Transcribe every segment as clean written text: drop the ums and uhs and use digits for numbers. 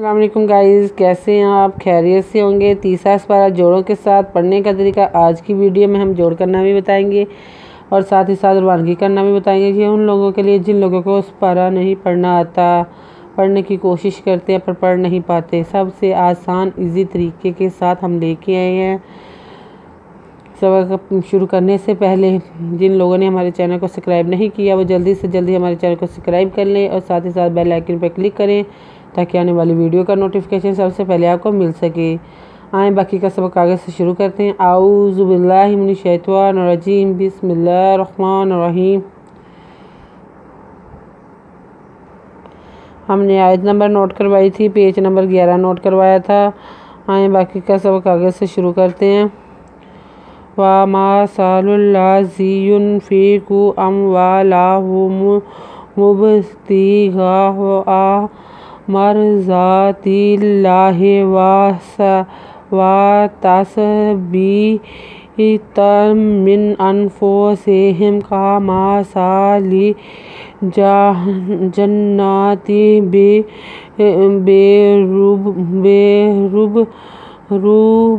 अस्सलाम वालेकुम गाइस, कैसे हैं आप? खैरियत से होंगे। तीसरा पारा जोड़ों के साथ पढ़ने का तरीका आज की वीडियो में हम जोड़ करना भी बताएंगे और साथ ही साथ रवानगी करना भी बताएंगे। ये उन लोगों के लिए जिन लोगों को उस पारा नहीं पढ़ना आता, पढ़ने की कोशिश करते हैं पर पढ़ नहीं पाते। सबसे आसान इजी तरीके के साथ हम लेके आए हैं। सबक शुरू करने से पहले जिन लोगों ने हमारे चैनल को सब्सक्राइब नहीं किया वो जल्दी से जल्दी हमारे चैनल को सब्सक्राइब कर लें और साथ ही साथ बेल आइकन पर क्लिक करें ताकि आने वाली वीडियो का नोटिफिकेशन सबसे पहले आपको मिल सके। आए बाकी का सबक आगे से शुरू करते हैं। आऊज़ु बिल्लाहि मिनश शैतानिर रजीम, बिस्मिल्लाहिर रहमानिर रहीम। हमने आयत नंबर नोट करवाई थी, पेज नंबर 11 नोट करवाया था। आए बाकी का सबक आगे से शुरू करते हैं। वमा सालुल्लाज़ी युनफ़िक़ु अम्वालहुम मुब्तिग़ा मरज़ातिल्लाहि व तसबीतम मिन अनफुसिहिम कमासालि जन्नाति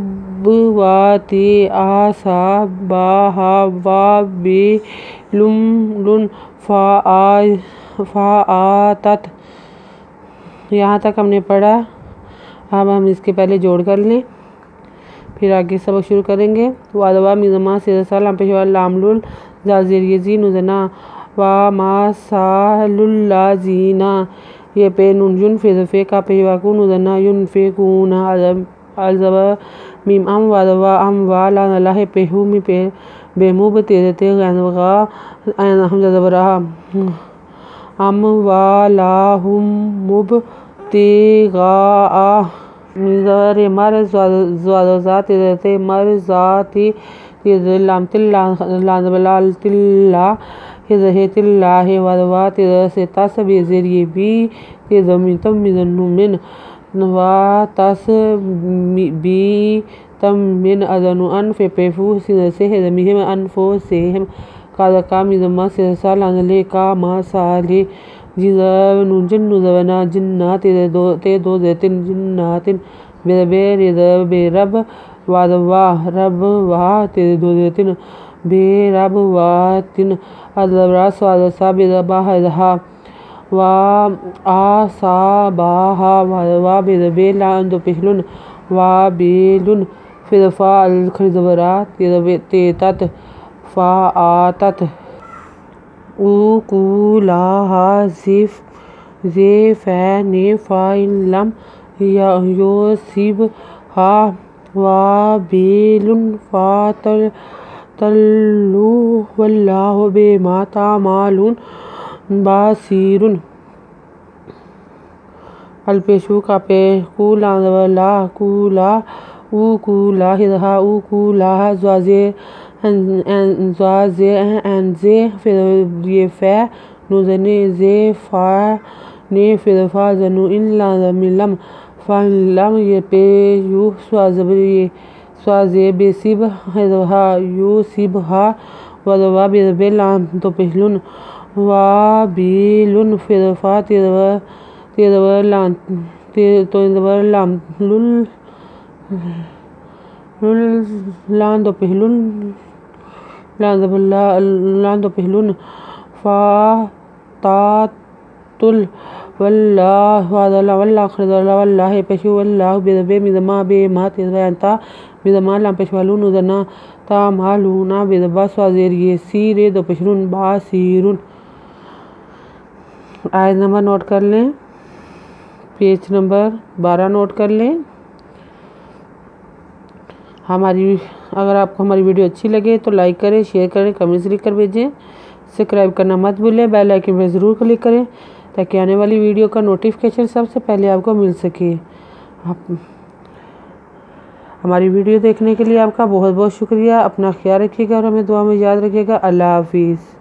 बेरुबवाति आसाबाहा वाबिलुन फ़आतत। यहाँ तक हमने पढ़ा। अब हम इसके पहले जोड़ कर लें, फिर आगे सबक शुरू करेंगे। वादवा मिज़मा सिरसाल पेशवाल लामलुल जाज़िरियजी नुजना व मासालुल्लाजीना ये पे नुन फिज़फ़े का पेशवाकू नुजना युनफ़िक़ूना अलज़ब मीम अम वादवा अम वाला नलाह पेहू मी पे बेमुब तेज़ते गनगा हम जबरा अम वालाहुम मुब्तिग़ा मिज़र मर ज़ात तेज़ते मर ज़ाति तेज़लाम तिल्ला तिल्ला हिज़हितिल्लाहि वादवा तेज़से तसबी ज़रिए भी तेज़मितम मिज़न्नुमिन व तसबी तम मिन अज़नु अनफ़ पेफू से हज़मिहिम अनफुसिहिम काज़का मिज़मा सिरसाल अनले का मासाले जिज़ब नुजन नुज़वना जिन्ना ते दो ज़ैतिन जिन्नातिन बेरब वादवा रब वा ते दो ज़ैतिन बेरब वातिन अज़बरा स्वादसा बेज़बाहा व आसाबाहा वादवा बेज़बेला दो पिहलुन व बेलुन फिज़फ़ा अलखज़बरा तेतत फ़आतत उकुलाहा ज़िफ़ैनि फ़इन युसिबहा वाबिलुन फ़तल्लु वल्लाहु बिमा तामालून बासीरुन। अलपेशु का पे कूला वला कूला उकुला हिज़हा उकुला ज़्वाज़े एनज़े फिर ये फ़ै नुज़ने ज़े फ़ा ने फिर फ़ा ज़नु इल्ला ज़मिलम फ़ाइलम ये पे यू स्वाज़े बेसिब हिज़हा यू सिबहा वदवा बेलाम तो पहलुन वाबिलुन फिर फ़ा तेज़वलाम लुल लान दो पहलुन लान दो पहलुन फ़ातातुल वल्लाह वादला वल्लाह खरदला वल्लाह पेशु वल्लाह बेज़बे मिज़मा बेमा तेज़वंता मिज़मा लाम पेशवालू नुज़ना तामालूना बेज़बा स्वाज़ेरिए सीरे दो पहलुन बासीरुन। आयत नंबर नोट कर लें, पेज नंबर 12 नोट कर लें। अगर आपको हमारी वीडियो अच्छी लगे तो लाइक करें, शेयर करें, कमेंट्स लिख कर भेजें। सब्सक्राइब करना मत भूलें, बेल आइकन पर ज़रूर क्लिक करें ताकि आने वाली वीडियो का नोटिफिकेशन सबसे पहले आपको मिल सके। हमारी वीडियो देखने के लिए आपका बहुत बहुत शुक्रिया। अपना ख्याल रखिएगा और हमें दुआ में याद रखिएगा। अल्लाह हाफिज़।